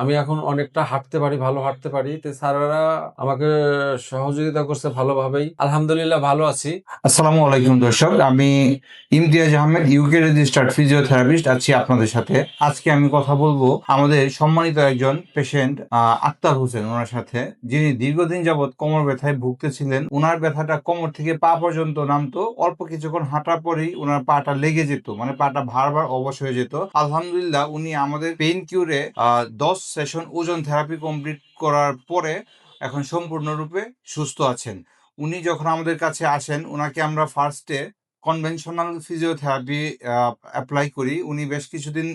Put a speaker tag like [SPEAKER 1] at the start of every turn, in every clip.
[SPEAKER 1] আমি এখন অনেকটা হাঁটতে পারি, ভালো হাঁটতে পারি। তো স্যারেরা আমাকে সহযোগিতা করছে ভালোভাবেই। আলহামদুলিল্লাহ ভালো আছি।
[SPEAKER 2] আসসালামু আলাইকুম দর্শক, আমি Imtiaz Ahmed, UK registered physiotherapist আছি আপনাদের সাথে। আজকে আমি কথা বলবো আমাদের সম্মানিত একজন পেশেন্ট আক্তার হোসেন ওনার সাথে, যিনি দীর্ঘদিন যাবৎ কোমর ব্যথায় ভুগতেছিলেন। ওনার ব্যথাটা কোমর থেকে পা পর্যন্ত নামতো, অল্প কিছুক্ষণ হাঁটার পরেই ওনার পাটা লেগে যেত, মানে পাটা বারবার অবশ হয়ে যেত। আলহামদুলিল্লাহ উনি আমাদের পেইন কিউরে 10 সেশন ওজন থেরাপি কমপ্লিট করার পরে এখন সম্পূর্ণরূপে সুস্থ আছেন। উনি যখন আমাদের কাছে আসেন, ওনাকে আমরা ফার্স্টে কনভেনশনাল ফিজিওথেরাপি অ্যাপ্লাই করি। উনি বেশ কিছুদিন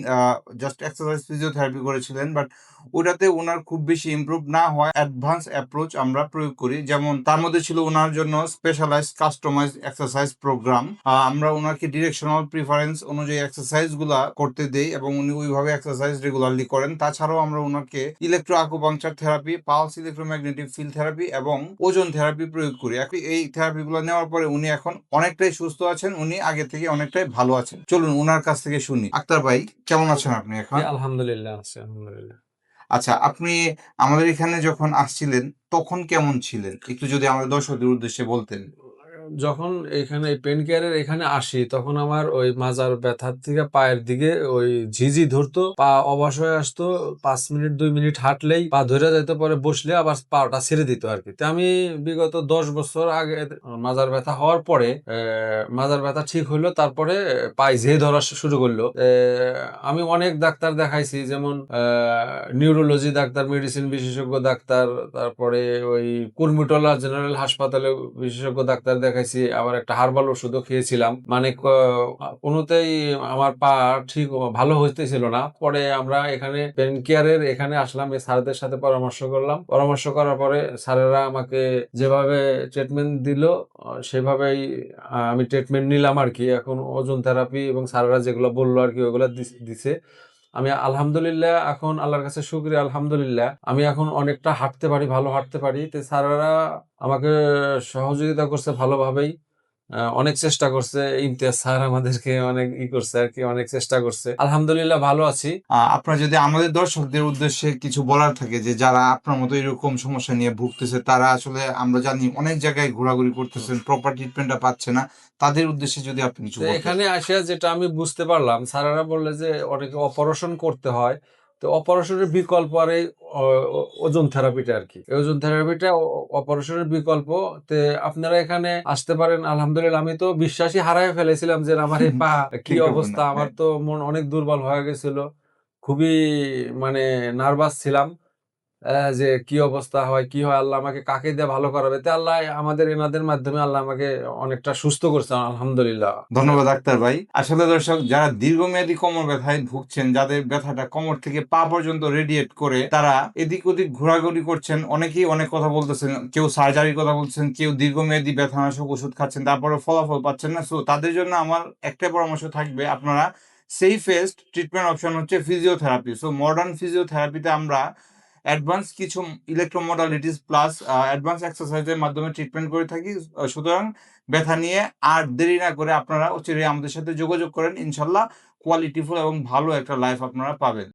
[SPEAKER 2] জাস্ট এক্সারসাইজ ফিজিওথেরাপি করেছিলেন, বাট ওটাতে ওনার খুব বেশি ইমপ্রুভ না হয় অ্যাডভান্স অ্যাপ্রোচ আমরা প্রয়োগ করি। যেমন তার মধ্যে ছিল ওনার জন্য স্পেশালাইজ কাস্টমাইজ এক্সারসাইজ প্রোগ্রাম। আমরা ওনাকে ডিরেকশনাল প্রিফারেন্স অনুযায়ী এক্সারসাইজগুলা করতে দেই এবং উনি ওইভাবে এক্সারসাইজ রেগুলারলি করেন। তাছাড়াও আমরা ওনাকে electro acupuncture therapy, pulse electromagnetic field therapy এবং ওজন থেরাপি প্রয়োগ করি। এই থেরাপিগুলো নেওয়ার পরে উনি এখন অনেকটাই সুস্থ আছেন, উনি আগে থেকে অনেকটাই ভালো আছেন। চলুন ওনার কাছ থেকে শুনি। আক্তার ভাই, কেমন আছেন আপনি এখন?
[SPEAKER 1] আলহামদুলিল্লাহ আছি, আলহামদুলিল্লাহ।
[SPEAKER 2] আচ্ছা, আপনি আমাদের এখানে যখন আসছিলেন তখন কেমন ছিলেন, একটু যদি আমাদের দর্শকদের উদ্দেশ্যে বলতেন।
[SPEAKER 1] যখন এখানে পেন কেয়ারের এখানে আসি, তখন আমার ওই মাজার ব্যথার থেকে পায়ের দিকে ওই ঝিঝি ধরতো, পা অবশ হয়ে আসতো। 5 মিনিট 2 মিনিট হাঁটলেই পা ধরে যেতে, পরে বসলে আবার পাটা ছেড়ে দিত আর কি। তো আমি বিগত 10 বছর আগে মাজার ব্যথা হওয়ার পরে মাজার ব্যথা ঠিক হইলো, তারপরে পায়ে ঝে ধরা শুরু করলো। আমি অনেক ডাক্তার দেখাইছি, যেমন নিউরোলজি ডাক্তার, মেডিসিন বিশেষজ্ঞ ডাক্তার, তারপরে ওই কুর্মিটোলা জেনারেল হাসপাতালে বিশেষজ্ঞ ডাক্তার দেখাইছি, আবার একটা হার্বাল ওষুধও খেয়েছিলাম। মানে কোনোতেই আমার পা ঠিক ভালো হইতেছিল না। পরে আমরা এখানে পেন কেয়ারের এখানে আসলাম, এই স্যারদের সাথে পরামর্শ করলাম। পরামর্শ করার পরে স্যারেরা আমাকে যেভাবে ট্রিটমেন্ট দিল, সেভাবেই আমি ট্রিটমেন্ট নিলাম আর কি। এখন ওজন থেরাপি এবং স্যারেরা যেগুলো বললো আর কি, ওগুলো দিছে। আমি আলহামদুলিল্লাহ, এখন আল্লাহর কাছে শুকরিয়া, আলহামদুলিল্লাহ আমি এখন অনেকটা হাঁটতে পারি, ভালো হাঁটতে পারি। তো স্যারেরা আমাকে সহযোগিতা করছে ভালোভাবেই। অনেক চেষ্টা করছে, ইমতিয়াজ স্যার আমাদেরকে অনেক করছে আর কি, অনেক চেষ্টা করছে। আলহামদুলিল্লাহ ভালো আছি।
[SPEAKER 2] আপনার যদি আমাদের দর্শকদের উদ্দেশ্যে কিছু বলার থাকে, যে যারা আপনার মতো এরকম সমস্যা নিয়ে ভুগতেছে, তারা আসলে আমরা জানি অনেক জায়গায় ঘোরাঘুরি করতেছেন, প্রপার ট্রিটমেন্টটা পাচ্ছে না, তাদের উদ্দেশ্যে যদি আপনি কিছু বলতেন।
[SPEAKER 1] এখানে আসিয়া যেটা আমি বুঝতে পারলাম, স্যারেরা বললে যে অনেকে অপারেশন করতে হয়। তো অপারেশনের বিকল্প আর এই ওজন থেরাপিটা আর কি, ওজন থেরাপিটা অপারেশনের বিকল্প। তে আপনারা এখানে আসতে পারেন। আলহামদুলিল্লাহ আমি তো বিশ্বাসই হারায় ফেলেছিলাম যে আমার এই পা কি
[SPEAKER 2] ঠিক হবে না,
[SPEAKER 1] অবস্থা। আমার
[SPEAKER 2] হ্যাঁ।
[SPEAKER 1] তো মন অনেক দুর্বল হয়ে গেছিল, খুবই মানে নার্ভাস ছিলাম যে কি অবস্থা হয়, কি হয়, আল্লাহ আমাকে কাকে দিয়ে ভালো করাবে। তো আল্লাহ আমাদের এনাদের মাধ্যমে আল্লাহ আমাকে অনেকটা সুস্থ করছে, আলহামদুলিল্লাহ।
[SPEAKER 2] ধন্যবাদ ডাক্তার ভাই। আসলে দর্শক, যারা দীর্ঘমেয়াদী কোমর ব্যথায় ভুগছেন, যাদের ব্যথাটা কোমর থেকে পা পর্যন্ত রেডিয়েট করে, তারা এদিক ওদিক ঘোরাঘুরি করছেন, অনেকেই অনেক কথা বলতেছেন, কেউ সার্জারির কথা বলছেন, কেউ দীর্ঘমেয়াদী ব্যথানাশক ওষুধ খাচ্ছেন, তারপরে ফলাফল পাচ্ছেন না। সো তাদের জন্য আমার একটাই পরামর্শ থাকবে, আপনারা সেফেস্ট ট্রিটমেন্ট অপশন হচ্ছে ফিজিওথেরাপি। সো মডার্ন ফিজিওথেরাপিতে আমরা অ্যাডভান্স কিছু ইলেকট্রোমোডালিটিস প্লাস অ্যাডভান্স এক্সারসাইজের মাধ্যমে ট্রিটমেন্ট করে থাকি। সুতরাং ব্যথা নিয়ে আর দেরি না করে আপনারা অচিরেই আমাদের সাথে যোগাযোগ করেন, ইনশাল্লাহ কোয়ালিটিফুল এবং ভালো একটা লাইফ আপনারা পাবেন।